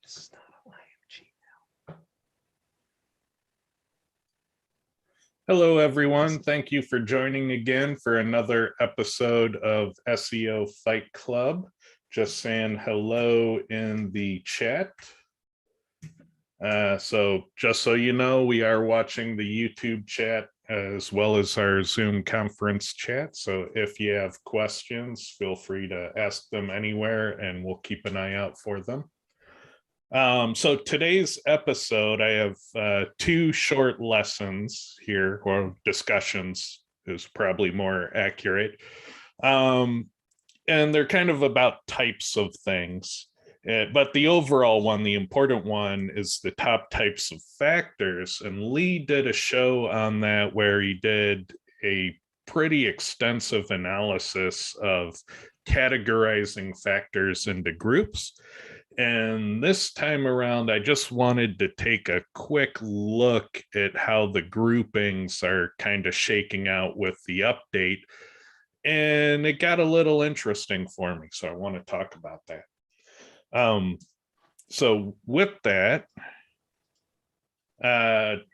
This is not IMG now. Hello, everyone. Thank you for joining again for another episode of SEO Fight Club. Just saying hello in the chat. So just so you know, we are watching the YouTube chat as well as our Zoom conference chat. So if you have questions, feel free to ask them anywhere and we'll keep an eye out for them. So today's episode, I have two short lessons here, or discussions is probably more accurate. And they're kind of about types of things. But the overall one, the important one, is the top types of factors. And Lee did a show on that where he did a pretty extensive analysis of categorizing factors into groups. And this time around, I just wanted to take a quick look at how the groupings are kind of shaking out with the update. And it got a little interesting for me, so I want to talk about that. So with that,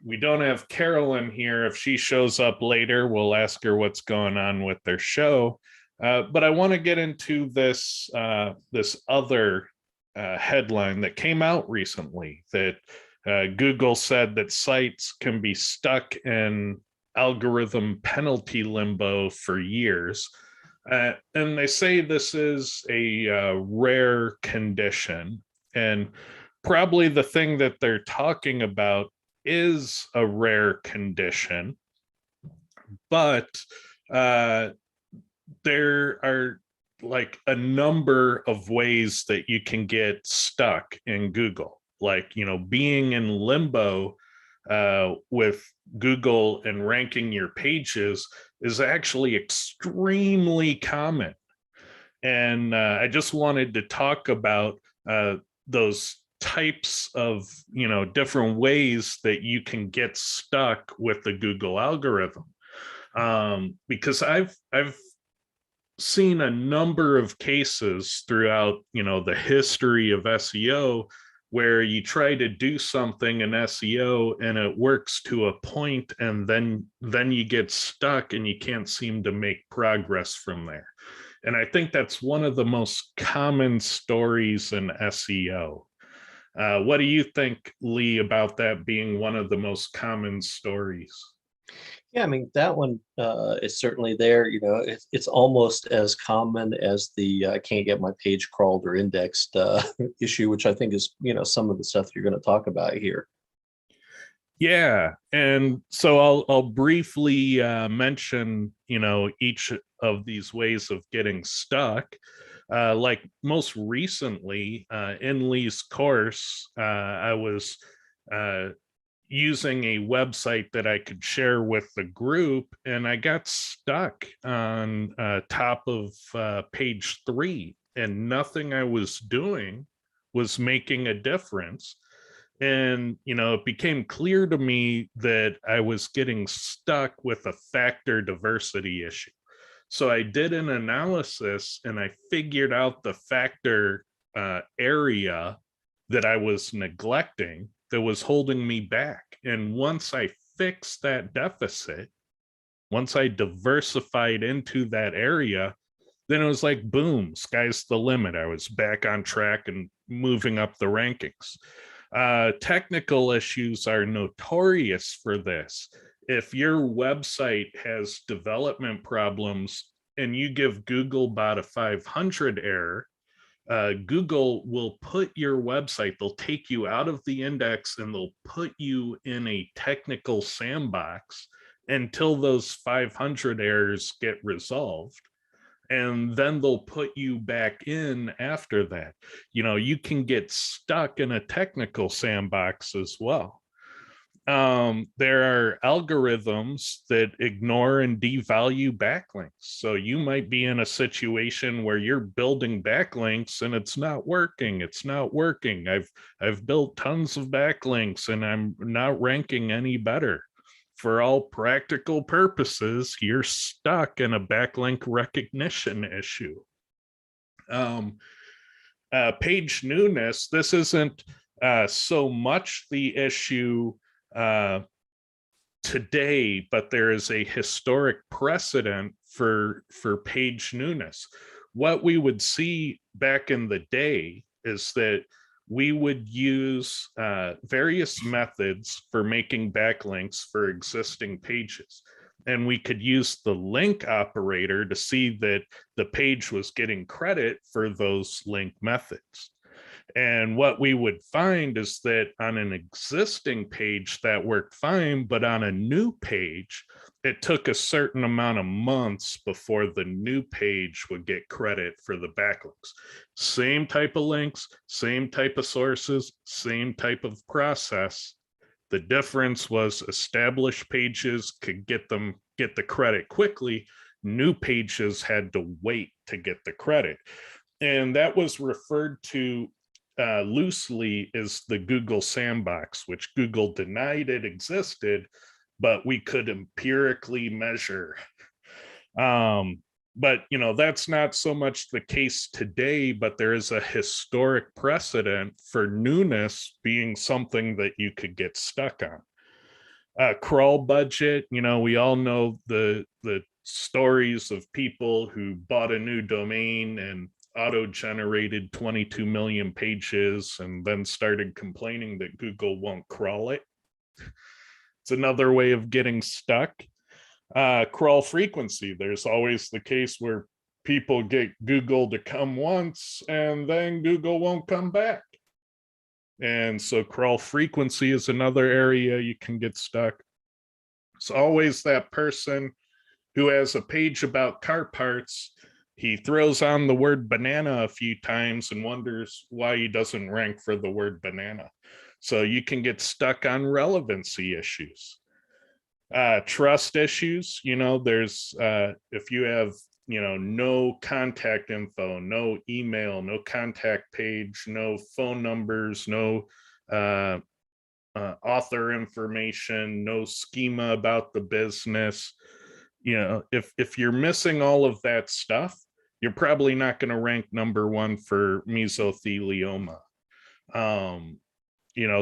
we don't have Carolyn here. If she shows up later, we'll ask her what's going on with their show. But I want to get into this other headline that came out recently that Google said that sites can be stuck in algorithm penalty limbo for years. And they say this is a rare condition. And probably the thing that they're talking about is a rare condition. But there are like a number of ways that you can get stuck in Google, like, being in limbo with Google and ranking your pages is actually extremely common. And I just wanted to talk about those types of, different ways that you can get stuck with the Google algorithm. Because I've seen a number of cases throughout, the history of SEO where you try to do something in SEO and it works to a point, and then you get stuck and you can't seem to make progress from there. And I think that's one of the most common stories in SEO. What do you think, Lee, about that being one of the most common stories? Yeah, I mean, that one is certainly there. It's almost as common as the I can't get my page crawled or indexed issue, which I think is, some of the stuff you're going to talk about here. Yeah, and so I'll briefly mention, each of these ways of getting stuck. Like most recently in Lee's course, I was using a website that I could share with the group, and I got stuck on top of page 3, and nothing I was doing was making a difference. And, it became clear to me that I was getting stuck with a factor diversity issue. So I did an analysis and I figured out the factor area that I was neglecting that was holding me back. And once I fixed that deficit, once I diversified into that area, then it was like, boom, sky's the limit. I was back on track and moving up the rankings. Technical issues are notorious for this. If your website has development problems and you give Googlebot a 500 error, Google will put your website, they'll take you out of the index and they'll put you in a technical sandbox until those 500 errors get resolved. And then they'll put you back in after that. You can get stuck in a technical sandbox as well. There are algorithms that ignore and devalue backlinks. So you might be in a situation where you're building backlinks and it's not working. It's not working. I've built tons of backlinks and I'm not ranking any better. for all practical purposes, you're stuck in a backlink recognition issue. Page newness, this isn't so much the issue today, but there is a historic precedent for page newness. What we would see back in the day is that we would use various methods for making backlinks for existing pages. And we could use the link operator to see that the page was getting credit for those link methods. And what we would find is that on an existing page that worked fine, but on a new page, it took a certain amount of months before the new page would get credit for the backlinks. Same type of links, same type of sources, same type of process. The difference was established pages could get the credit quickly. New pages had to wait to get the credit. And that was referred to loosely is the Google sandbox, which Google denied it existed, but we could empirically measure. But that's not so much the case today, but there is a historic precedent for newness being something that you could get stuck on. Crawl budget, we all know the stories of people who bought a new domain and auto-generated 22 million pages and then started complaining that Google won't crawl it. It's another way of getting stuck. Crawl frequency, there's always the case where people get Google to come once and then Google won't come back. And so crawl frequency is another area you can get stuck. It's always that person who has a page about car parts. He throws on the word banana a few times and wonders why he doesn't rank for the word banana. So you can get stuck on relevancy issues. Trust issues, there's, if you have, no contact info, no email, no contact page, no phone numbers, no author information, no schema about the business, if you're missing all of that stuff, you're probably not going to rank number one for mesothelioma.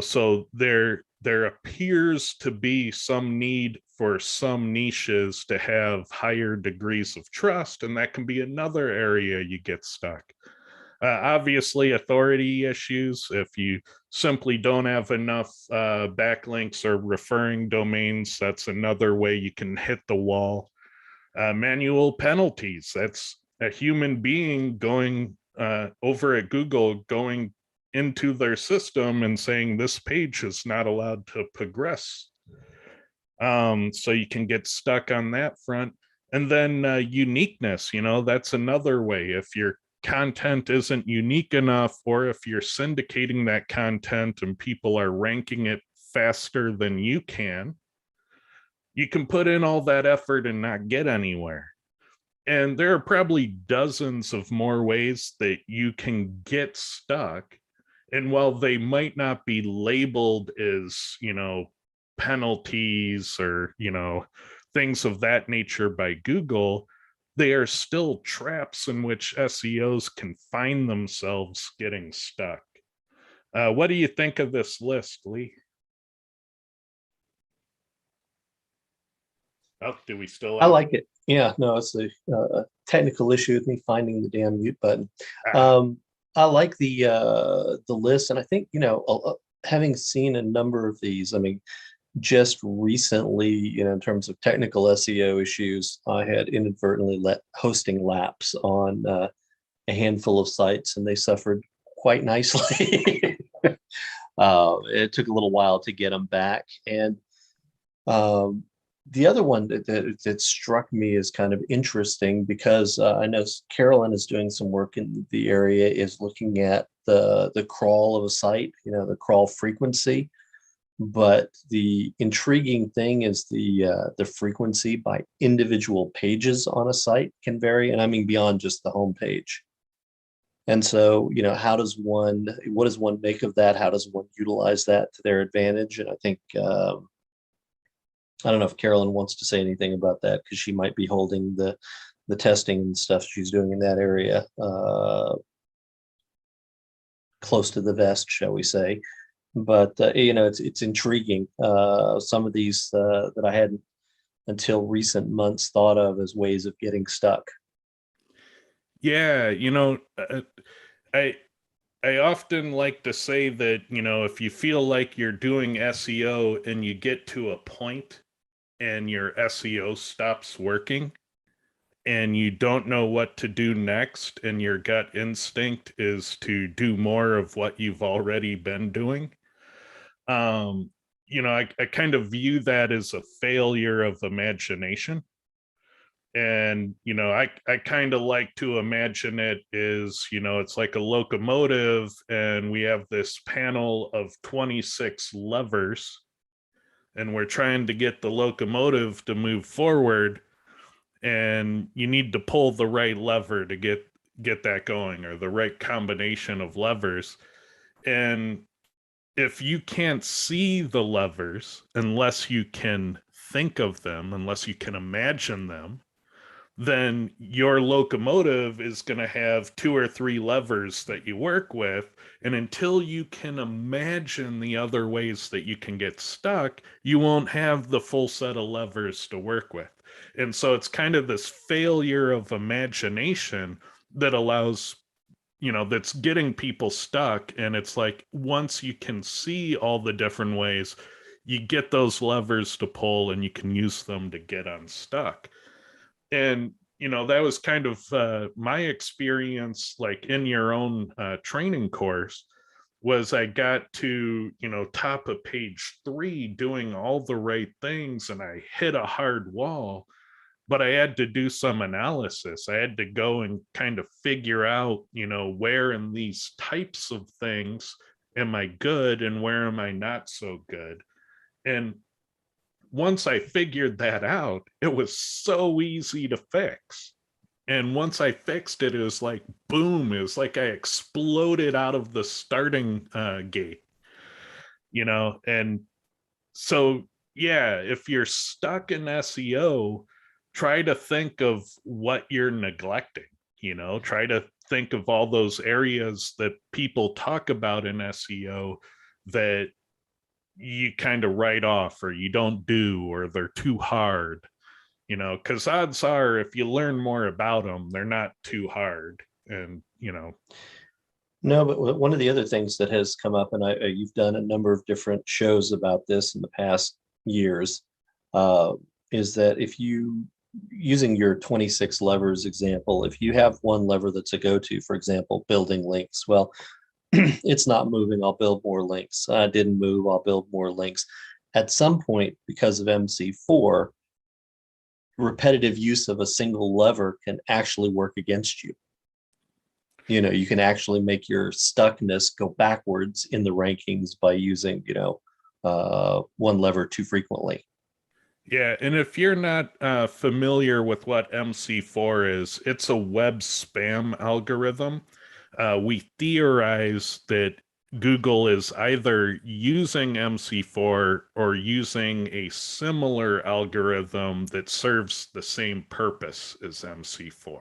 So there appears to be some need for some niches to have higher degrees of trust, and that can be another area you get stuck. Obviously, authority issues. If you simply don't have enough backlinks or referring domains, that's another way you can hit the wall. Manual penalties. That's a human being going over at Google, going into their system and saying this page is not allowed to progress. So you can get stuck on that front. And then uniqueness, that's another way. If your content isn't unique enough, or if you're syndicating that content and people are ranking it faster than you can put in all that effort and not get anywhere. And there are probably dozens of more ways that you can get stuck. And while they might not be labeled as, penalties or, things of that nature by Google, they are still traps in which SEOs can find themselves getting stuck. What do you think of this list, Lee? Oh, do we still? I like it. Yeah, no, it's a technical issue with me finding the damn mute button. I like the list, and I think having seen a number of these, I mean, just recently, in terms of technical SEO issues, I had inadvertently let hosting lapse on a handful of sites, and they suffered quite nicely. It took a little while to get them back, and the other one that struck me as kind of interesting, because I know Carolyn is doing some work in the area, is looking at the crawl of a site, the crawl frequency. But the intriguing thing is the frequency by individual pages on a site can vary, and I mean beyond just the home page. And so, what does one make of that? How does one utilize that to their advantage? And I think I don't know if Carolyn wants to say anything about that because she might be holding the testing and stuff she's doing in that area close to the vest, shall we say. But it's intriguing. Some of these that I hadn't until recent months thought of as ways of getting stuck. Yeah, I I often like to say that, if you feel like you're doing SEO and you get to a point and your SEO stops working and you don't know what to do next, and your gut instinct is to do more of what you've already been doing, um, I kind of view that as a failure of imagination. And I kind of like to imagine it is, it's like a locomotive, and we have this panel of 26 levers, and we're trying to get the locomotive to move forward, and you need to pull the right lever to get that going, or the right combination of levers. And if you can't see the levers unless you can think of them, unless you can imagine them, then your locomotive is going to have two or three levers that you work with. And until you can imagine the other ways that you can get stuck, you won't have the full set of levers to work with. And so it's kind of this failure of imagination that allows, that's getting people stuck. And it's like, once you can see all the different ways, you get those levers to pull and you can use them to get unstuck. And that was kind of my experience, like in your own training course. Was I got to top of page 3 doing all the right things, and I hit a hard wall, but I had to do some analysis. I had to go and kind of figure out, where in these types of things am I good and where am I not so good. And once I figured that out, it was so easy to fix. And once I fixed it, it was like boom, it was like I exploded out of the starting gate, and so yeah, if you're stuck in SEO, try to think of what you're neglecting. Try to think of all those areas that people talk about in SEO that you kind of write off, or you don't do, or they're too hard, because odds are, if you learn more about them, they're not too hard. And No, but one of the other things that has come up, and you've done a number of different shows about this in the past years, uh, is that if you, using your 26 levers example, if you have one lever that's a go-to, for example, building links, well, it's not moving, I'll build more links. Didn't move, I'll build more links. At some point, because of MC4, repetitive use of a single lever can actually work against you. You can actually make your stuckness go backwards in the rankings by using, one lever too frequently. yeah, and if you're not familiar with what MC4 is, it's a web spam algorithm. We theorize that Google is either using MC4 or using a similar algorithm that serves the same purpose as MC4.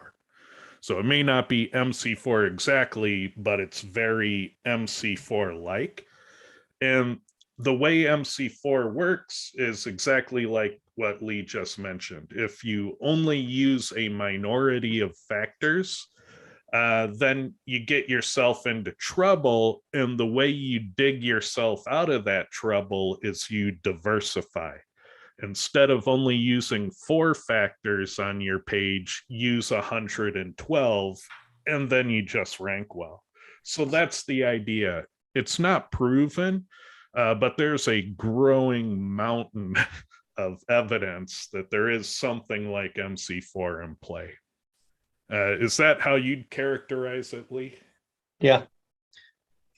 So it may not be MC4 exactly, but it's very MC4 like. And the way MC4 works is exactly like what Lee just mentioned. If you only use a minority of factors, then you get yourself into trouble. And the way you dig yourself out of that trouble is you diversify. Instead of only using 4 factors on your page, use 112, and then you just rank well. So that's the idea. It's not proven, but there's a growing mountain of evidence that there is something like MC4 in play. Is that how you'd characterize it, Lee? Yeah.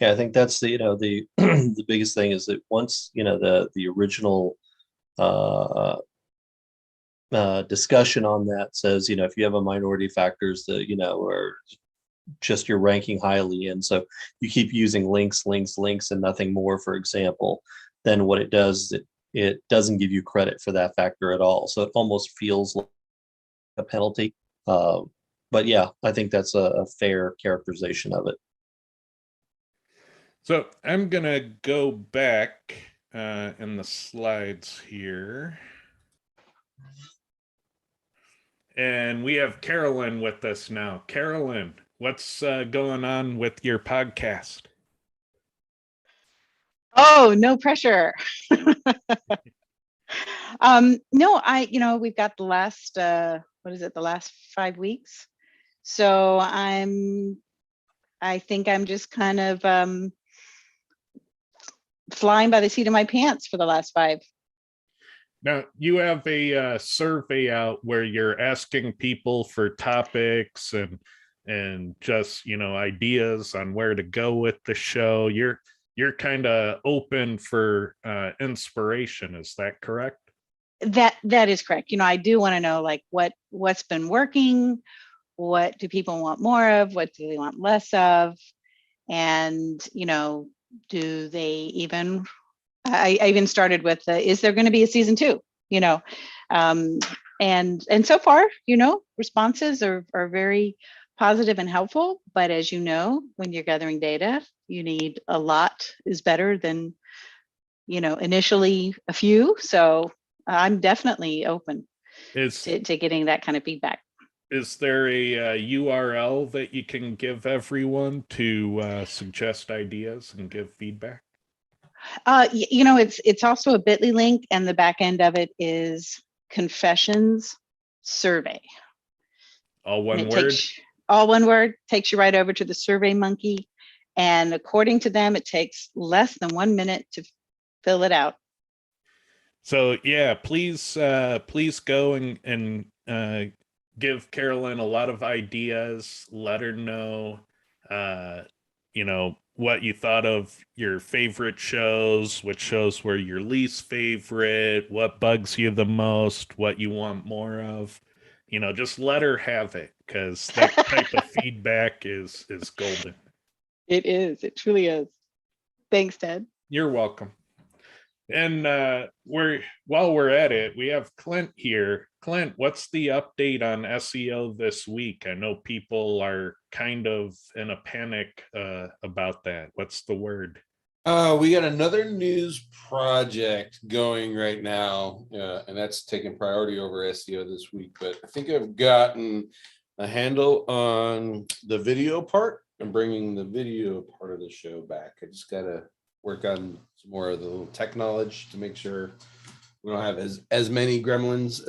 Yeah, I think that's the the biggest thing is that once the original uh, discussion on that says if you have a minority factors that are just you're ranking highly in, so you keep using links, links, links, and nothing more, for example, then what it does is it doesn't give you credit for that factor at all. So it almost feels like a penalty. But yeah, I think that's a fair characterization of it. So I'm gonna go back in the slides here. And we have Carolyn with us now. Carolyn, what's going on with your podcast? Oh, no pressure. No, we've got the last, what is it, the last 5 weeks. So I think I'm just kind of flying by the seat of my pants for the last 5. Now, you have a survey out where you're asking people for topics and just, ideas on where to go with the show. You're kind of open for inspiration. Is that correct? That is correct. I do want to know like what's been working, what do people want more of, what do they want less of, and do they even I even started with is there going to be a season 2? And so far, responses are very positive and helpful. But as you know, when you're gathering data, you need a lot is better than initially a few. So I'm definitely open to getting that kind of feedback. Is there a URL that you can give everyone to suggest ideas and give feedback? It's also a bit.ly link, and the back end of it is confessions survey. All one word? All one word, takes you right over to the Survey Monkey. And according to them, it takes less than 1 minute to fill it out. So yeah, please go and give Carolyn a lot of ideas. Let her know, what you thought of your favorite shows, which shows were your least favorite, what bugs you the most, what you want more of. Just let her have it, because that type of feedback is golden. It is. It truly is. Thanks, Ted. You're welcome. And while we're at it, we have Clint here. Clint, what's the update on SEO this week? I know people are kind of in a panic about that. What's the word? We got another news project going right now, and that's taking priority over SEO this week. But I think I've gotten a handle on the video part and bringing the video part of the show back. I just got to work on some more of the little tech knowledge to make sure we don't have as many gremlins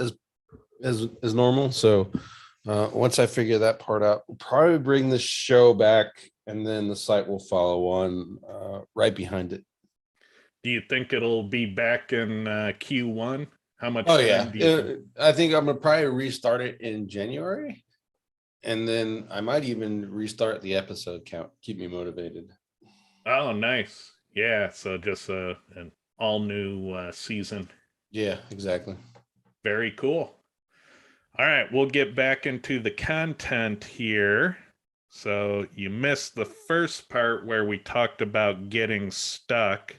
as normal. So once I figure that part out, we'll probably bring the show back, and then the site will follow on right behind it. Do you think it'll be back in Q1? How much Oh time yeah, do you think? I think I'm gonna probably restart it in January, and then I might even restart the episode count. Keep me motivated. Oh, nice. Yeah, so just an all new season. Yeah, exactly. Very cool. All right, we'll get back into the content here. So you missed the first part where we talked about getting stuck.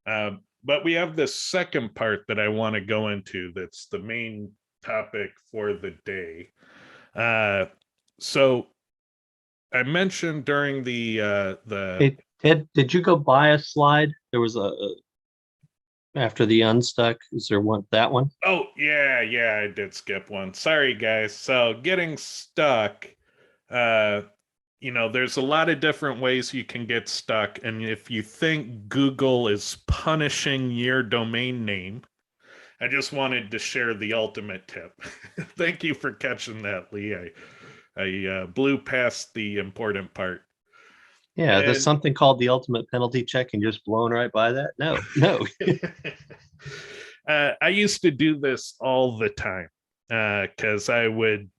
But we have this second part that I want to go into that's the main topic for the day. So I mentioned during the Hey, Ted, did you go buy a slide? There was a after the unstuck. Is there that one? Oh, yeah, I did skip one. Sorry, guys. So getting stuck, there's a lot of different ways you can get stuck. And if you think Google is punishing your domain name, I just wanted to share the ultimate tip. Thank you for catching that, Lee. I blew past the important part. Yeah, there's something called the ultimate penalty check and just blown right by that. No. I used to do this all the time because I would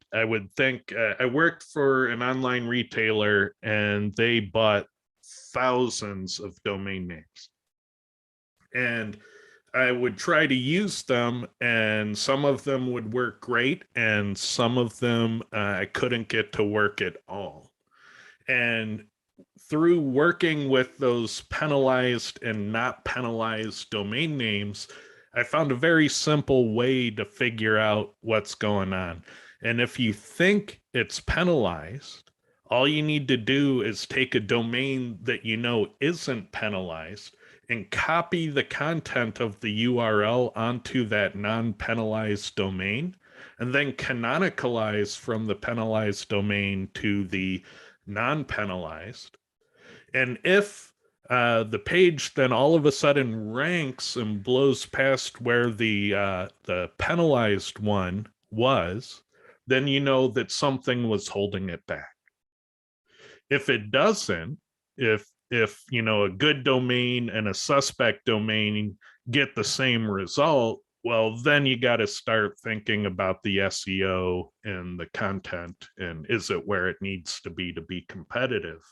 think I worked for an online retailer and they bought thousands of domain names, and I would try to use them, and some of them would work great, and some of them I couldn't get to work at all. And through working with those penalized and not penalized domain names, I found a very simple way to figure out what's going on. And if you think it's penalized, all you need to do is take a domain that you know isn't penalized and copy the content of the URL onto that non-penalized domain, and then canonicalize from the penalized domain to the non-penalized. And if the page then all of a sudden ranks and blows past where the penalized one was, then you know that something was holding it back. If it doesn't, if you know a good domain and a suspect domain get the same result, well, then you got to start thinking about the SEO and the content, and is it where it needs to be competitive.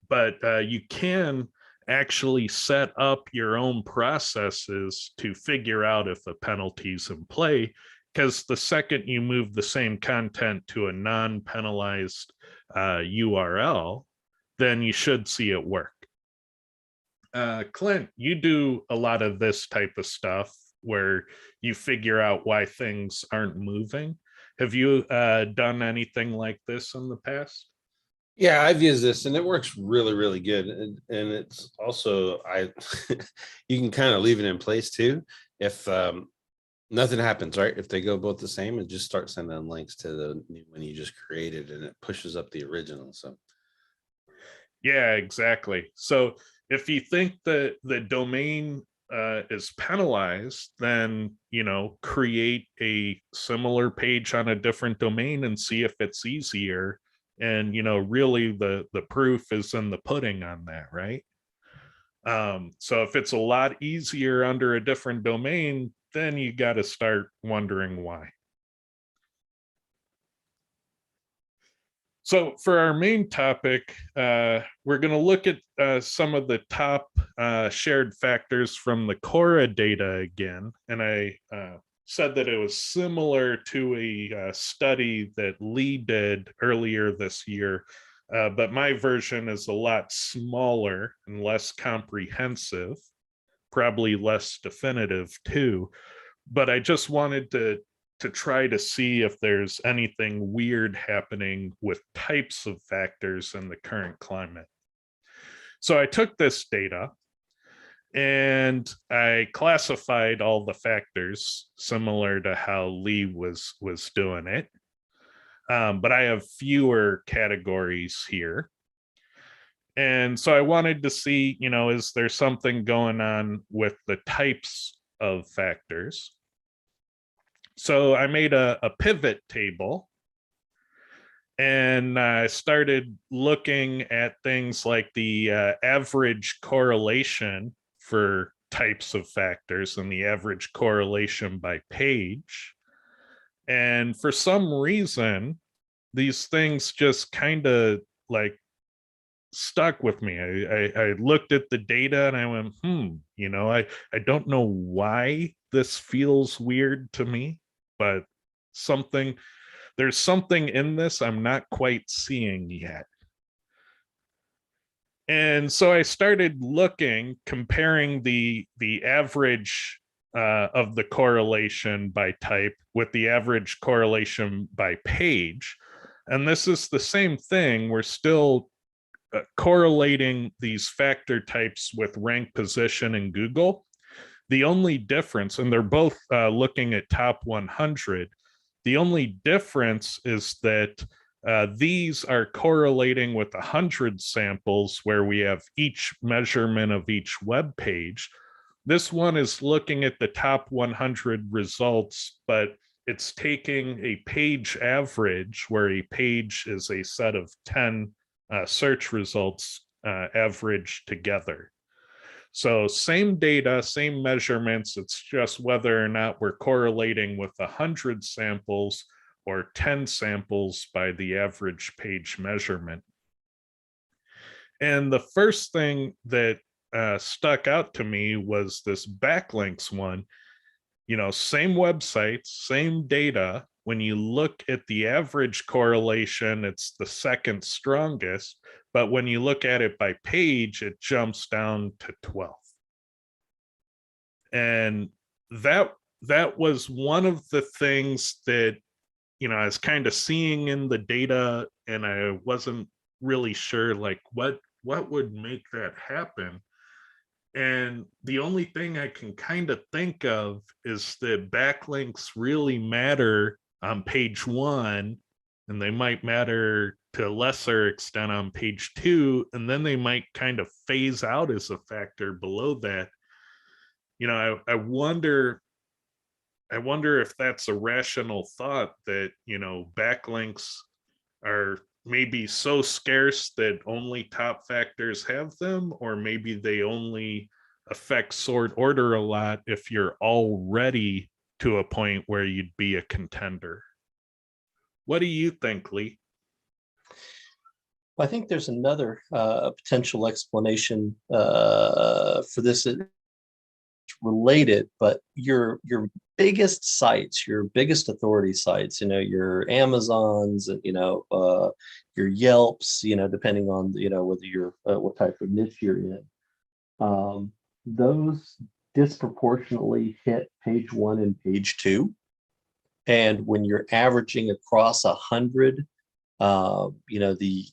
But you can actually set up your own processes to figure out if a penalty's in play, because the second you move the same content to a non-penalized URL, then you should see it work. Clint, you do a lot of this type of stuff where you figure out why things aren't moving. Have you done anything like this in the past? Yeah, I've used this and it works really, really good. And it's also, you can kind of leave it in place too. If nothing happens, right? If they go both the same, and just start sending links to the new one you just created, and it pushes up the original. So yeah, exactly. So if you think that the domain is penalized, then, you know, create a similar page on a different domain and see if it's easier. And, you know, really the proof is in the pudding on that, right? So if it's a lot easier under a different domain, then you got to start wondering why. So for our main topic, we're going to look at some of the top shared factors from the Cora data again. And I said that it was similar to a study that Lee did earlier this year, but my version is a lot smaller and less comprehensive, probably less definitive too. But I just wanted to try to see if there's anything weird happening with types of factors in the current climate. So I took this data and I classified all the factors similar to how Lee was doing it. But I have fewer categories here. And so I wanted to see, you know, is there something going on with the types of factors? So I made a pivot table and I started looking at things like the average correlation for types of factors and the average correlation by page. And for some reason, these things just kind of like stuck with me. I looked at the data and I went, you know, I don't know why this feels weird to me, but there's something in this I'm not quite seeing yet. And so I started comparing the average of the correlation by type with the average correlation by page. And this is the same thing. We're still correlating these factor types with rank position in Google. The only difference, and they're both looking at top 100, the only difference is that these are correlating with 100 samples where we have each measurement of each web page. This one is looking at the top 100 results, but it's taking a page average where a page is a set of 10 search results averaged together. So same data, same measurements, it's just whether or not we're correlating with 100 samples or 10 samples by the average page measurement. And the first thing that stuck out to me was this backlinks one. You know, same websites, same data. When you look at the average correlation, it's the second strongest. But when you look at it by page, it jumps down to 12th. And that was one of the things that, I was kind of seeing in the data, and I wasn't really sure like what would make that happen. And the only thing I can kind of think of is that backlinks really matter on page 1, and they might matter to a lesser extent on page 2, and then they might kind of phase out as a factor below that. I wonder if that's a rational thought, that, backlinks are maybe so scarce that only top factors have them, or maybe they only affect sort order a lot if you're already to a point where you'd be a contender. What do you think, Lee? I think there's another potential explanation for this. It's related, but your biggest sites, your biggest authority sites, your Amazons, your Yelps, depending on whether you're what type of niche you're in, those disproportionately hit page 1 and page 2. And when you're averaging across 100, the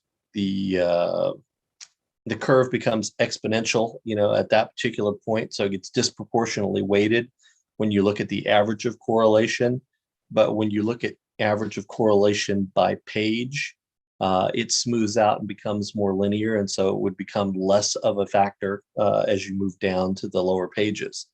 curve becomes exponential, at that particular point. So it gets disproportionately weighted when you look at the average of correlation. But when you look at average of correlation by page, it smooths out and becomes more linear. And so it would become less of a factor as you move down to the lower pages.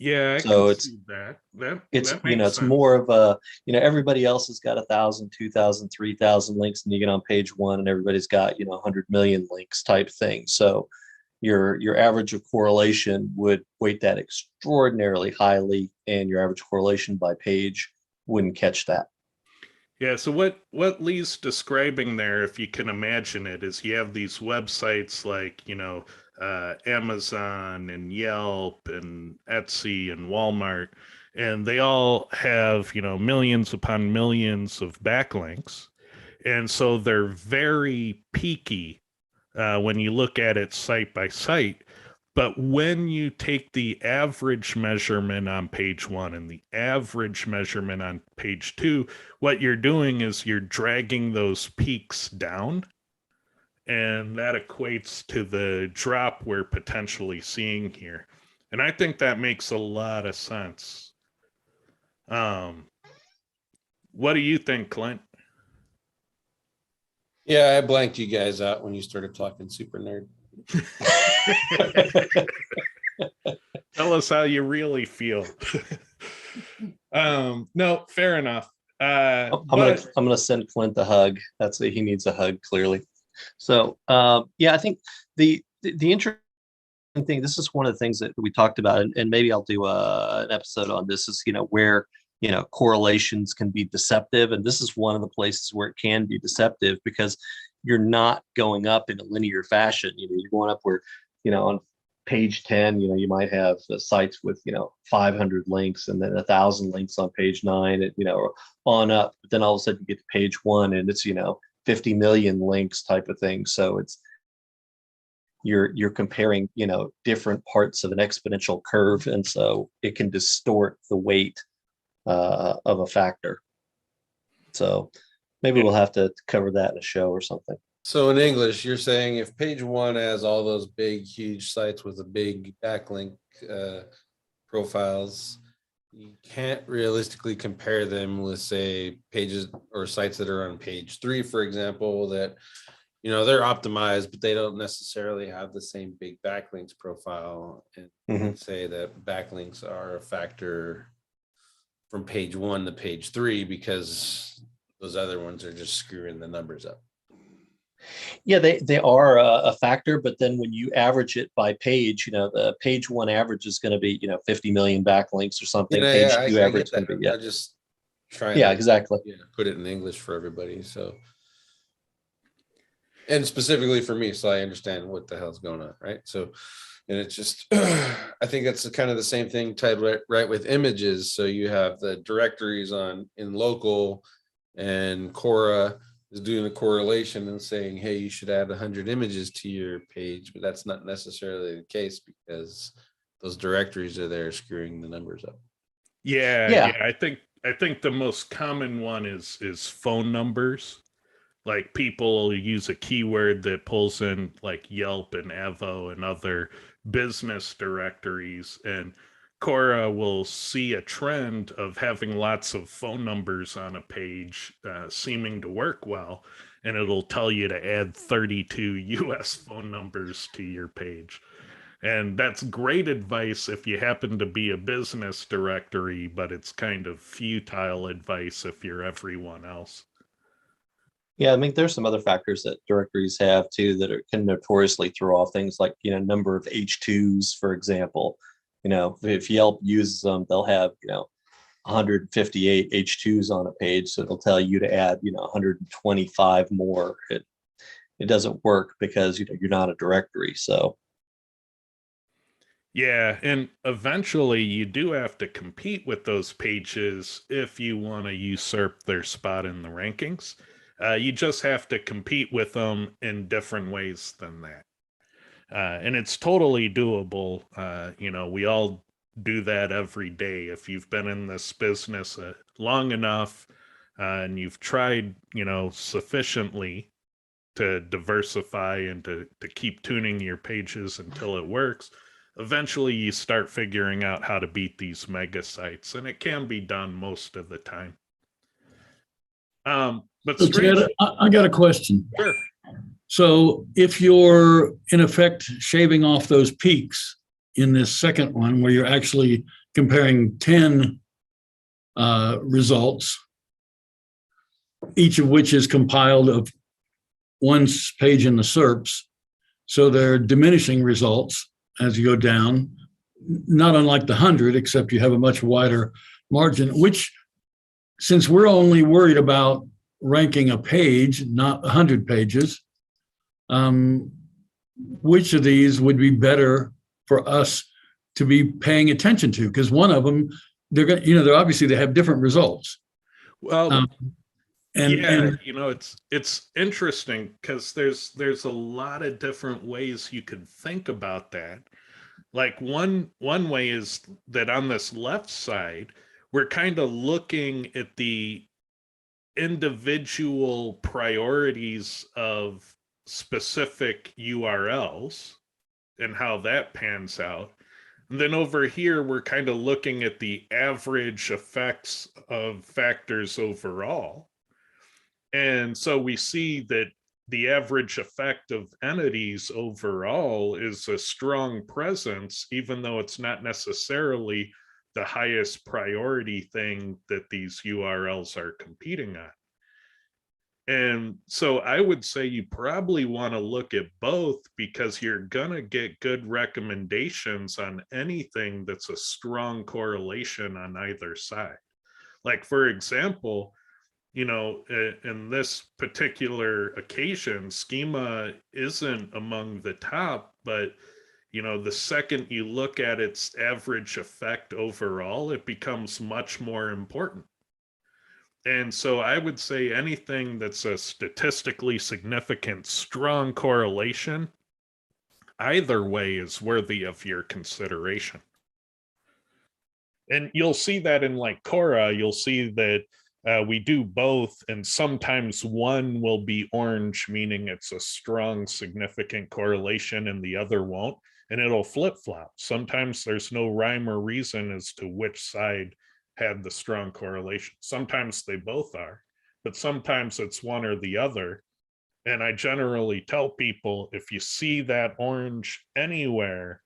Yeah, I So can it's see that. That it's that makes it's sense. more of a, everybody else has got 1,000, 2,000, 3,000 links, and you get on page 1 and everybody's got 100 million links type thing. So your average of correlation would weight that extraordinarily highly, and your average correlation by page wouldn't catch that. Yeah, so what Lee's describing there, if you can imagine it, is you have these websites like, Amazon and Yelp and Etsy and Walmart, and they all have, millions upon millions of backlinks. And so they're very peaky when you look at it site by site. But when you take the average measurement on page 1 and the average measurement on page 2, what you're doing is you're dragging those peaks down. And that equates to the drop we're potentially seeing here. And I think that makes a lot of sense. What do you think, Clint? Yeah, I blanked you guys out when you started talking super nerd. Tell us how you really feel. No, fair enough. I'm gonna send Clint a hug. He needs a hug, clearly. So yeah, I think the interesting thing, this is one of the things that we talked about, and maybe I'll do an episode on this, is where correlations can be deceptive, and this is one of the places where it can be deceptive, because you're not going up in a linear fashion. You're going up where on page 10, you might have sites with 500 links, and then 1,000 links on page 9, and on up. But then all of a sudden you get to page 1 and it's 50 million links type of thing. So it's you're comparing different parts of an exponential curve, and so it can distort the weight of a factor. So maybe we'll have to cover that in a show or something. So in English, you're saying if page 1 has all those big, huge sites with a big backlink profiles, you can't realistically compare them with, say, pages or sites that are on page 3, for example, that they're optimized, but they don't necessarily have the same big backlinks profile, and say that backlinks are a factor from page 1 to page 3 because those other ones are just screwing the numbers up. Yeah, they are a factor, but then when you average it by page, the page 1 average is going to be 50 million backlinks or something. Page 2 average is going to be I just trying to exactly put it in English for everybody. So, and specifically for me, so I understand what the hell's going on, right? So, and it's just I think that's kind of the same thing tied right with images. So you have the directories in local, and Quora is doing a correlation and saying, hey, you should add 100 images to your page, but that's not necessarily the case, because those directories are there screwing the numbers up. Yeah. I think the most common one is phone numbers. Like people use a keyword that pulls in like Yelp and Evo and other business directories, and Cora will see a trend of having lots of phone numbers on a page seeming to work well, and it'll tell you to add 32 US phone numbers to your page. And that's great advice if you happen to be a business directory, but it's kind of futile advice if you're everyone else. Yeah, I mean, there's some other factors that directories have too that can notoriously throw off things like, number of H2s, for example. If Yelp uses them, they'll have, 158 H2s on a page. So it'll tell you to add, 125 more. It doesn't work because, you're not a directory. So Yeah, and eventually you do have to compete with those pages if you want to usurp their spot in the rankings. You just have to compete with them in different ways than that. And it's totally doable. We all do that every day. If you've been in this business long enough and you've tried, sufficiently to diversify and to keep tuning your pages until it works, eventually you start figuring out how to beat these mega sites, and it can be done most of the time. But So strange, Ted, I got a question. sure. So if you're in effect shaving off those peaks in this second one, where you're actually comparing 10 results, each of which is compiled of one page in the SERPs, so they're diminishing results as you go down, not unlike the 100, except you have a much wider margin, which, since we're only worried about ranking a page, not 100 pages, which of these would be better for us to be paying attention to? Because one of them, they're going, they're obviously, they have different results. Well, And it's interesting because there's a lot of different ways you could think about that. Like one way is that on this left side, we're kind of looking at the individual priorities of specific URLs and how that pans out. And then over here, we're kind of looking at the average effects of factors overall. And so we see that the average effect of entities overall is a strong presence, even though it's not necessarily the highest priority thing that these URLs are competing on. And so I would say you probably want to look at both, because you're going to get good recommendations on anything that's a strong correlation on either side. Like, for example, in this particular occasion, schema isn't among the top, but the second you look at its average effect overall, it becomes much more important. And so I would say anything that's a statistically significant, strong correlation, either way is worthy of your consideration. And you'll see that in like Cora, you'll see that we do both, and sometimes one will be orange, meaning it's a strong, significant correlation, and the other won't, and it'll flip-flop. Sometimes there's no rhyme or reason as to which side had the strong correlation. Sometimes they both are, but sometimes it's one or the other. And I generally tell people, if you see that orange anywhere,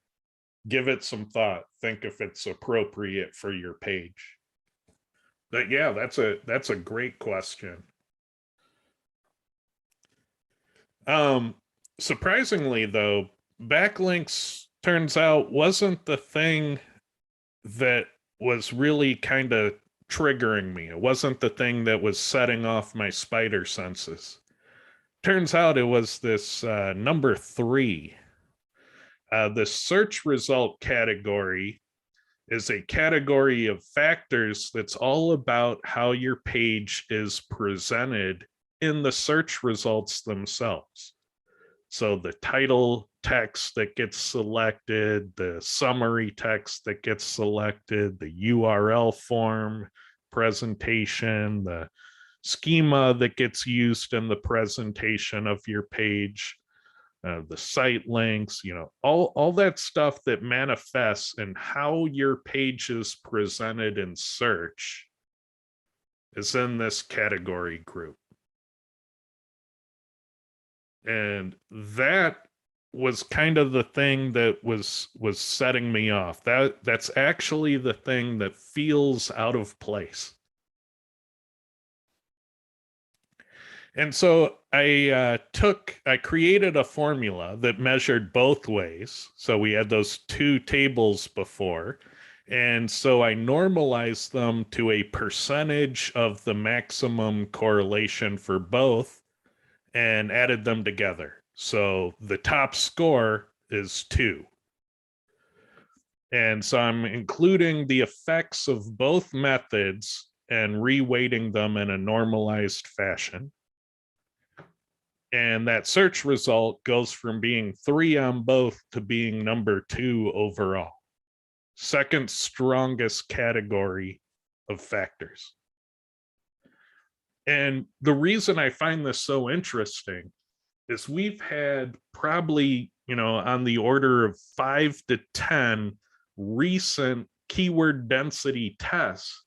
give it some thought. Think if it's appropriate for your page. But yeah, that's a great question. Surprisingly though, backlinks turns out wasn't the thing that was really kind of triggering me. It wasn't the thing that was setting off my spider senses. Turns out it was this number 3. The search result category is a category of factors that's all about how your page is presented in the search results themselves. So the title, text that gets selected, the summary text that gets selected, the URL form presentation, the schema that gets used in the presentation of your page, the site links, all that stuff that manifests in how your page is presented in search is in this category group. And that was kind of the thing that was setting me off. That's actually the thing that feels out of place. And so I created a formula that measured both ways. So we had those two tables before. And so I normalized them to a percentage of the maximum correlation for both and added them together. So the top score is 2. And so I'm including the effects of both methods and reweighting them in a normalized fashion. And that search result goes from being 3 on both to being number 2 overall. Second strongest category of factors. And the reason I find this so interesting is we've had probably, on the order of 5 to 10 recent keyword density tests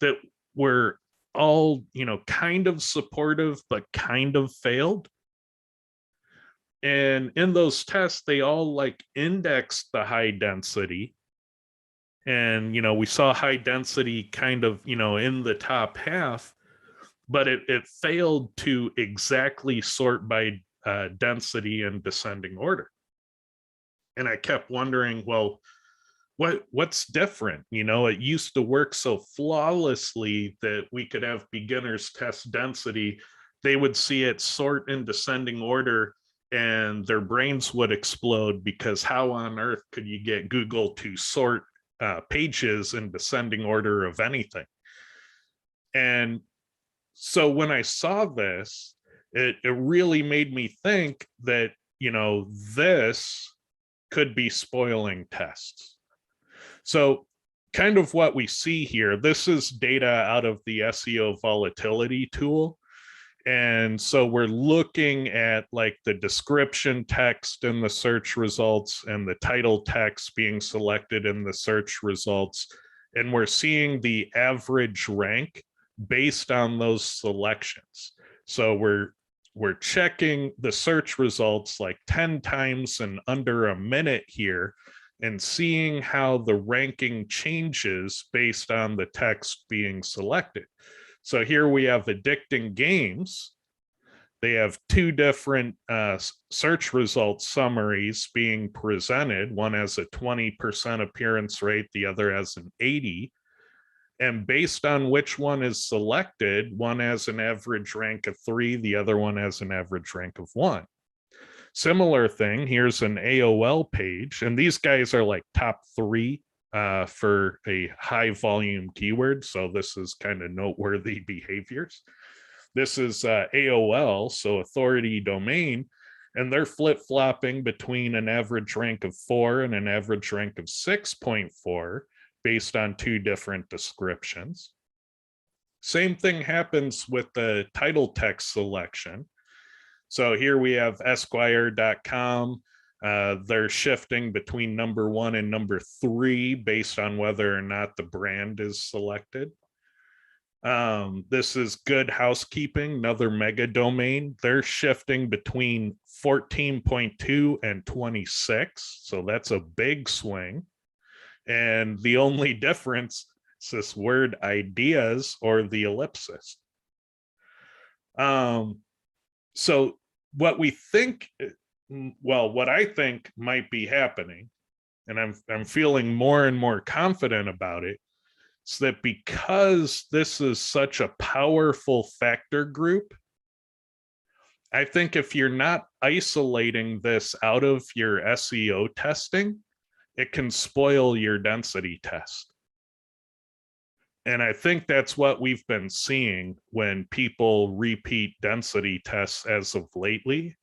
that were all, kind of supportive, but kind of failed. And in those tests, they all indexed the high density. And, we saw high density kind of, in the top half, but it failed to exactly sort by density and descending order. And I kept wondering, well, what's different? It used to work so flawlessly that we could have beginners test density. They would see it sort in descending order and their brains would explode, because how on earth could you get Google to sort pages in descending order of anything? And so when I saw this, it really made me think that, this could be spoiling tests. So kind of what we see here, this is data out of the SEO volatility tool. And so we're looking at the description text in the search results and the title text being selected in the search results. And we're seeing the average rank based on those selections. So we're checking the search results 10 times in under a minute here and seeing how the ranking changes based on the text being selected. So here we have addicting games. They have 2 different search results summaries being presented. One has a 20% appearance rate, the other has an 80%. And based on which one is selected, one has an average rank of 3, the other one has an average rank of 1. Similar thing, here's an AOL page, and these guys are top 3 for a high volume keyword. So this is kind of noteworthy behaviors. This is AOL, so authority domain, and they're flip-flopping between an average rank of 4 and an average rank of 6.4 based on 2 different descriptions. Same thing happens with the title text selection. So here we have Esquire.com. They're shifting between number 1 and number 3 based on whether or not the brand is selected. This is Good Housekeeping, another mega domain. They're shifting between 14.2 and 26. So that's a big swing. And the only difference is this word ideas or the ellipsis. So what we think, what I think might be happening, and I'm feeling more and more confident about it, is that because this is such a powerful factor group, I think if you're not isolating this out of your SEO testing, it can spoil your density test. And I think that's what we've been seeing when people repeat density tests as of lately.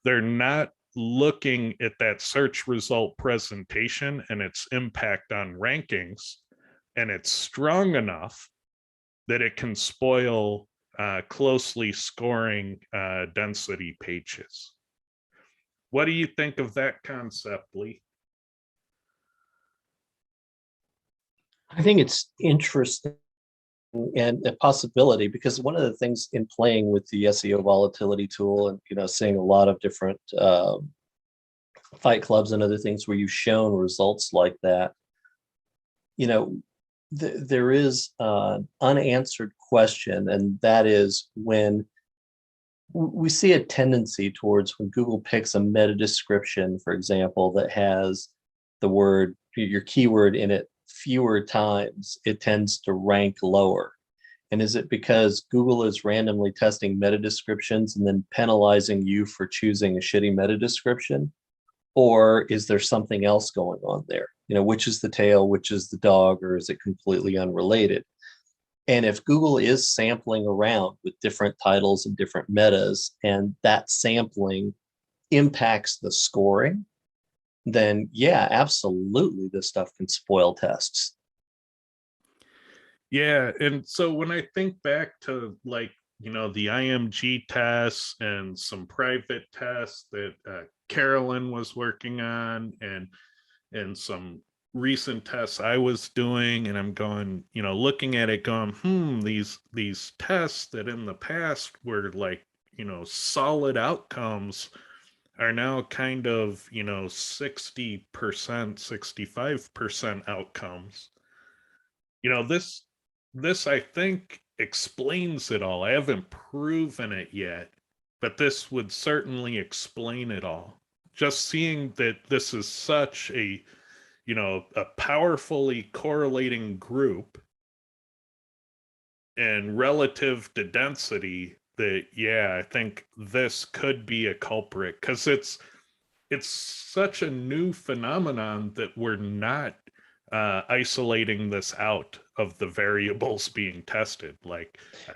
They're not looking at that search result presentation and its impact on rankings, and it's strong enough that it can spoil closely scoring density pages. What do you think of that concept, Lee? I think it's interesting and a possibility, because one of the things in playing with the SEO volatility tool and seeing a lot of different fight clubs and other things where you've shown results like that, there is an unanswered question, and that is when we see a tendency towards when Google picks a meta description, for example, that has the word, your keyword in it fewer times, it tends to rank lower. And is it because Google is randomly testing meta descriptions and then penalizing you for choosing a shitty meta description? Or is there something else going on there? Which is the tail, which is the dog, or is it completely unrelated? And if Google is sampling around with different titles and different metas, and that sampling impacts the scoring, then yeah, absolutely, this stuff can spoil tests. Yeah, and so when I think back to the IMG tests and some private tests that Carolyn was working on, and some recent tests I was doing, and I'm going, looking at it going, these tests that in the past were solid outcomes are now kind of 60%, 65% outcomes. This I think explains it all. I haven't proven it yet, but this would certainly explain it all. Just seeing that this is such a powerfully correlating group and relative to density, that I think this could be a culprit, because it's such a new phenomenon that we're not isolating this out of the variables being tested. I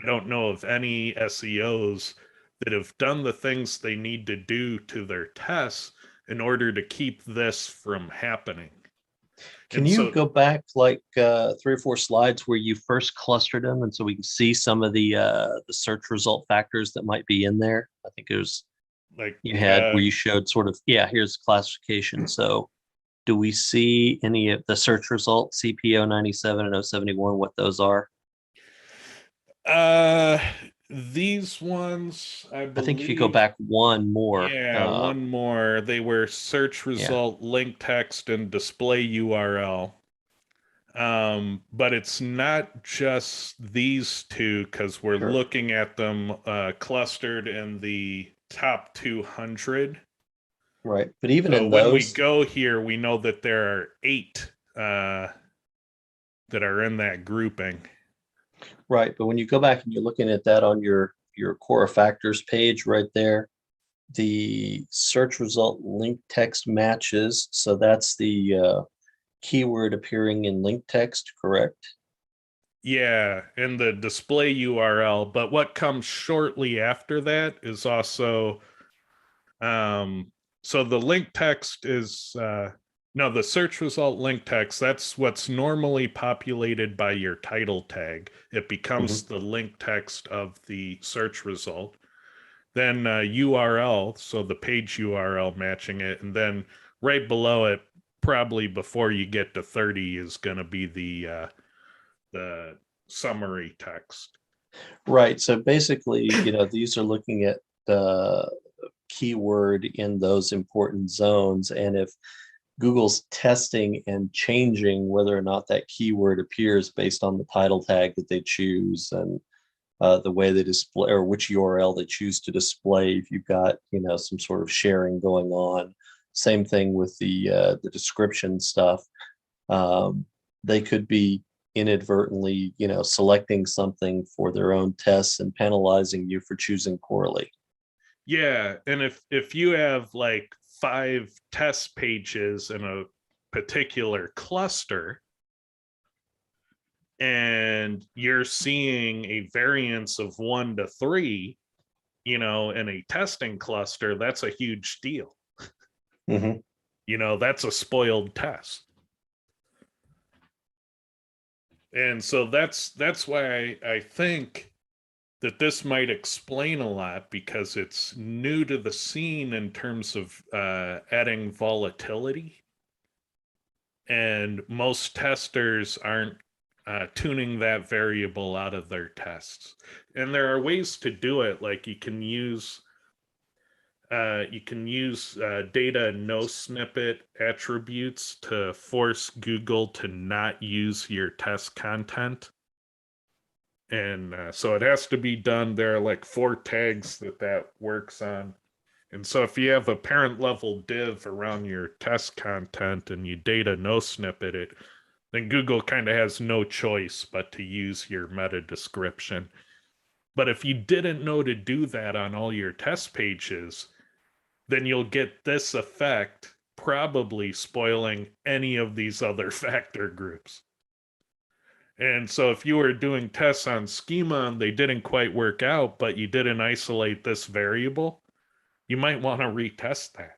don't know of any SEOs that have done the things they need to do to their tests in order to keep this from happening. Can you go back 3 or 4 slides where you first clustered them, and so we can see some of the search result factors that might be in there? I think it was you had where you showed sort of, here's classification. So do we see any of the search results, CPO 97 and 071, what those are? These ones, I think if you go back one more. One more. They were search result, link text, and display URL. But it's not just these two, because we're looking at them clustered in the top 200. Right. But even so in when those, we go here, we know that there are 8 that are in that grouping. Right. But when you go back and you're looking at that on your core factors page right there, the search result link text matches. So that's the keyword appearing in link text, correct? Yeah, and the display URL. But what comes shortly after that is also, so the link text is, no, the search result link text, that's what's normally populated by your title tag. It becomes the link text of the search result. Then URL, so the page URL matching it. And then right below it, probably before you get to 30, is going to be the summary text. Right. So basically, these are looking at the keyword in those important zones. And if Google's testing and changing whether or not that keyword appears based on the title tag that they choose, and the way they display, or which URL they choose to display, if you've got some sort of sharing going on. Same thing with the description stuff. They could be inadvertently selecting something for their own tests and penalizing you for choosing poorly. Yeah, and if you have 5 test pages in a particular cluster, and you're seeing a variance of 1 to 3, in a testing cluster, that's a huge deal. Mhm. That's a spoiled test. And so that's why I think that this might explain a lot, because it's new to the scene in terms of adding volatility. And most testers aren't tuning that variable out of their tests. And there are ways to do it, like you can use data no snippet attributes to force Google to not use your test content. And so it has to be done. There are like 4 tags that works on. And so if you have a parent level div around your test content and you data no snippet it, then Google kind of has no choice but to use your meta description. But if you didn't know to do that on all your test pages, then you'll get this effect, probably spoiling any of these other factor groups. And so if you were doing tests on schema and they didn't quite work out, but you didn't isolate this variable, you might want to retest that.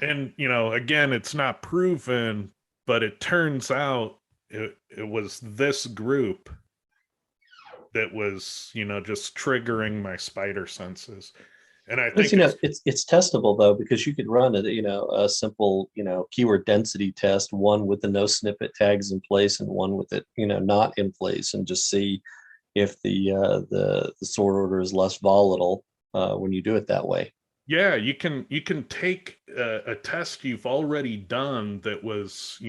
And, again, it's not proven, but it turns out it was this group that was, just triggering my spider senses. And I Because think it's testable though, because you could run a simple keyword density test, one with the no snippet tags in place and one with it not in place, and just see if the sort order is less volatile when you do it that way. yeah, you can take a test you've already done that was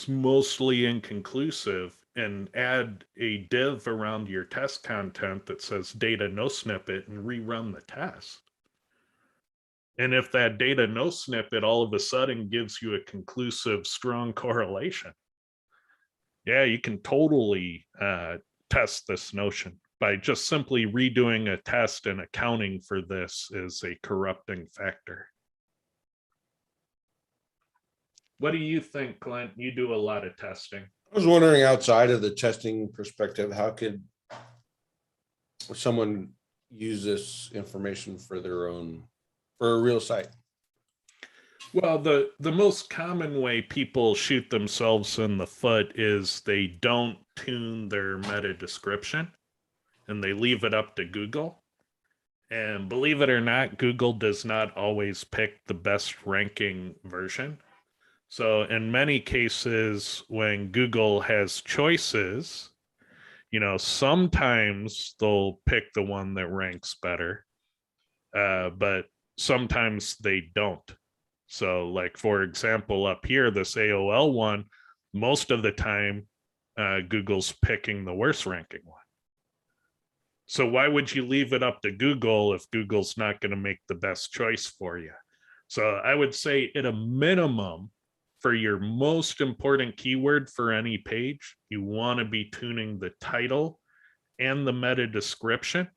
mostly inconclusive, and add a div around your test content that says data no snippet, and rerun the test. And if that data no snippet all of a sudden gives you a conclusive strong correlation, yeah, you can totally test this notion by just simply redoing a test and accounting for this as a corrupting factor. What do you think, Clint? You do a lot of testing. I was wondering, outside of the testing perspective, how could someone use this information for a real site? Well, the most common way people shoot themselves in the foot is they don't tune their meta description and they leave it up to Google. And believe it or not, Google does not always pick the best ranking version. So in many cases, when Google has choices, sometimes they'll pick the one that ranks better, but sometimes they don't. So, like, for example, up here, this AOL one, most of the time, Google's picking the worst ranking one. So why would you leave it up to Google if Google's not going to make the best choice for you? So I would say, at a minimum, for your most important keyword for any page, you want to be tuning the title and the meta description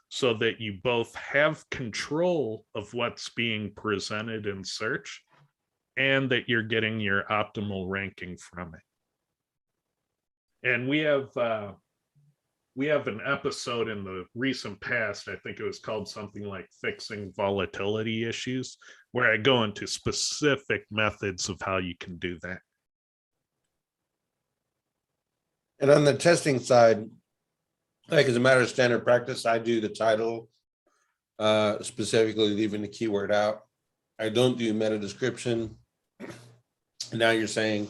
so that you both have control of what's being presented in search and that you're getting your optimal ranking from it. And we have an episode in the recent past, I think it was called something like Fixing Volatility Issues, where I go into specific methods of how you can do that. And on the testing side, like as a matter of standard practice, I do the title, specifically leaving the keyword out. I don't do meta description. Now you're saying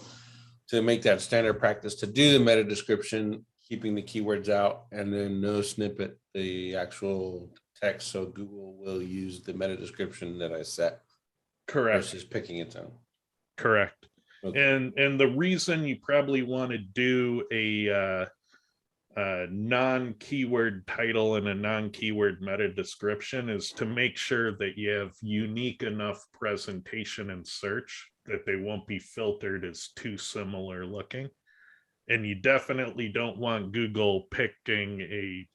to make that standard practice to do the meta description, keeping the keywords out, and then no snippet the actual text, so Google will use the meta description that I set. Correct. Versus picking its own. Correct. Okay. And the reason you probably want to do a non-keyword title and a non-keyword meta description is to make sure that you have unique enough presentation and search that they won't be filtered as too similar looking. And you definitely don't want Google picking a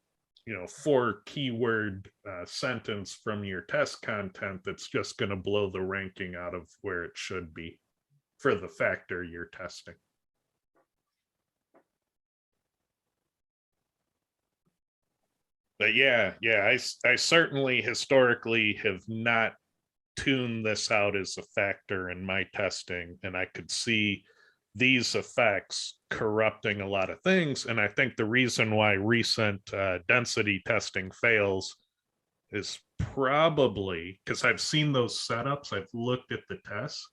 4 keyword sentence from your test content that's just going to blow the ranking out of where it should be for the factor you're testing. But I certainly historically have not tuned this out as a factor in my testing, and I could see these effects corrupting a lot of things. And I think the reason why recent density testing fails is probably because I've seen those setups, I've looked at the tests,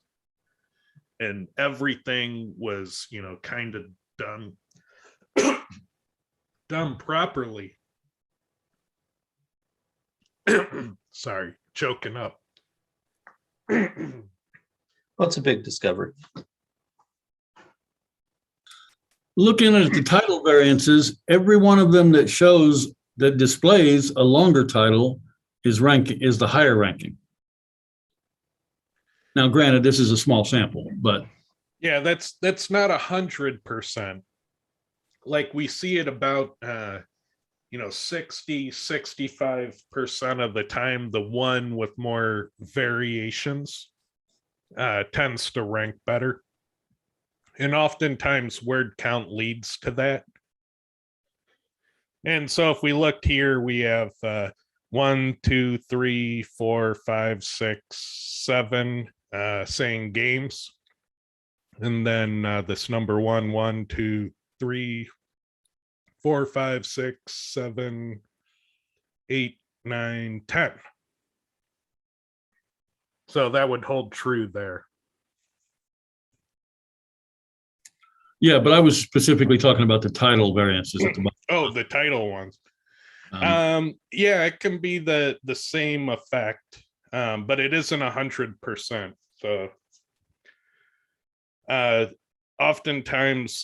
and everything was, kind of done done properly. Sorry, choking up. Well, it's a big discovery. Looking at the title variances, every one of them that displays a longer title is the higher ranking. Now, granted, this is a small sample, but yeah, that's not 100%. Like we see it about 60-65% of the time, the one with more variations tends to rank better. And oftentimes word count leads to that. And so if we looked here, we have 1, 2, 3, 4, 5, 6, 7 saying games. And then this number 1, 1, 2, 3, 4, 5, 6, 7, 8, 9, 10. So that would hold true there. yeah, but I was specifically talking about the title variances at the bottom. Oh, the title ones. Yeah, it can be the same effect, but it isn't 100%. So oftentimes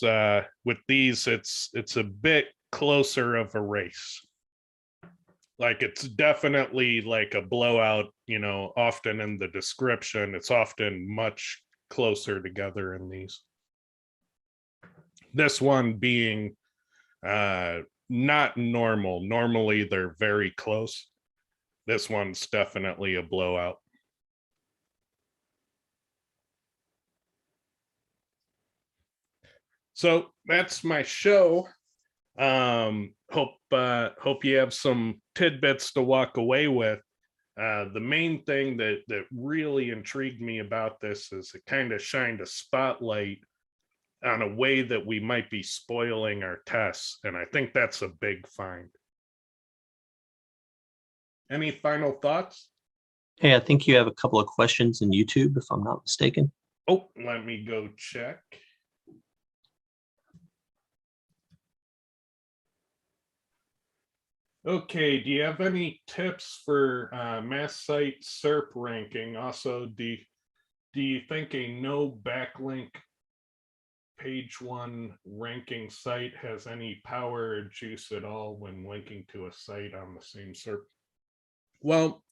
with these, it's a bit closer of a race. Like it's definitely like a blowout, often in the description, it's often much closer together in these. This one being not normal. Normally they're very close. This one's definitely a blowout. So that's my show. Hope you have some tidbits to walk away with. The main thing that really intrigued me about this is it kind of shined a spotlight on a way that we might be spoiling our tests. And I think that's a big find. Any final thoughts? Hey, I think you have a couple of questions in YouTube, if I'm not mistaken. Oh, let me go check. Okay, do you have any tips for mass site SERP ranking? Also, do you think a no backlink page one ranking site has any power or juice at all when linking to a site on the same SERP? Well,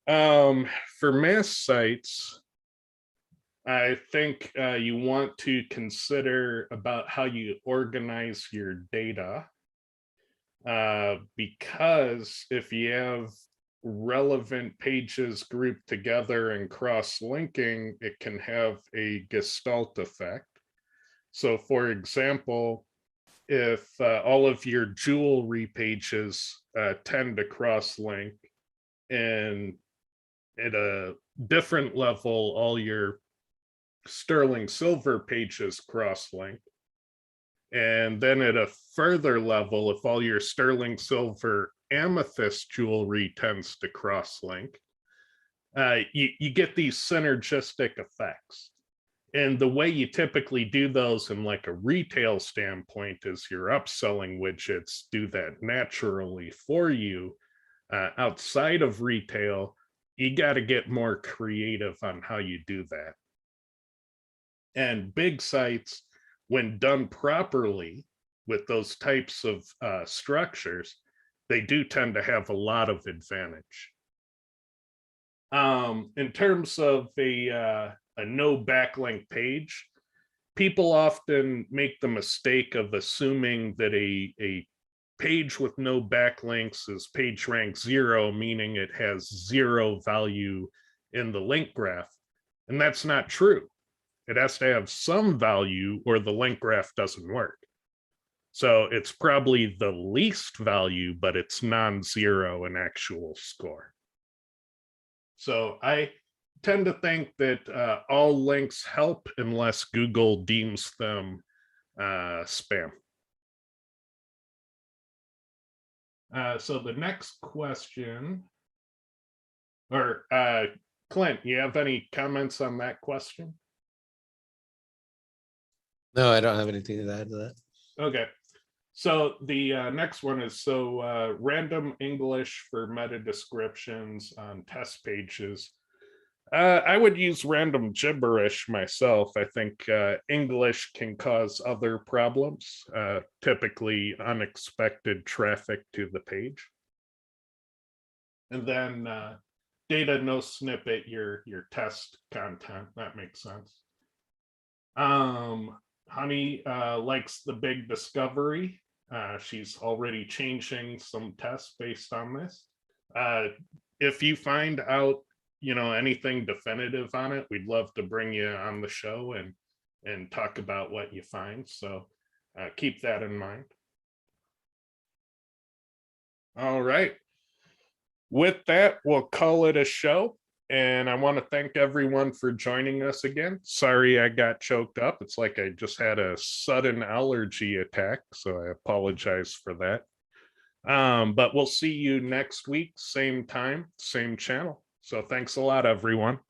for mass sites, I think you want to consider about how you organize your data. Because if you have relevant pages grouped together and cross-linking, it can have a gestalt effect. So for example, if all of your jewelry pages tend to cross-link, and at a different level, all your sterling silver pages cross-link, and then at a further level, if all your sterling silver amethyst jewelry tends to cross-link, you get these synergistic effects. And the way you typically do those in like a retail standpoint is your upselling widgets do that naturally for you. Outside of retail, you got to get more creative on how you do that. And big sites, when done properly with those types of structures, they do tend to have a lot of advantage. In terms of a no backlink page, people often make the mistake of assuming that a page with no backlinks is page rank 0, meaning it has 0 value in the link graph. And that's not true. It has to have some value or the link graph doesn't work. So it's probably the least value, but it's non-zero in actual score. So I tend to think that all links help unless Google deems them spam. So the next question, or Clint, you have any comments on that question? No, I don't have anything to add to that. Okay. So the next one is, so random English for meta descriptions on test pages. I would use random gibberish myself. I think English can cause other problems, typically unexpected traffic to the page. And then data no snippet your test content. That makes sense. Honey likes the big discovery. She's already changing some tests based on this. If you find out, anything definitive on it, we'd love to bring you on the show and talk about what you find. So keep that in mind. All right. With that, we'll call it a show. And I want to thank everyone for joining us again. Sorry I got choked up. It's like I just had a sudden allergy attack, so I apologize for that. But we'll see you next week, same time, same channel. So thanks a lot, everyone.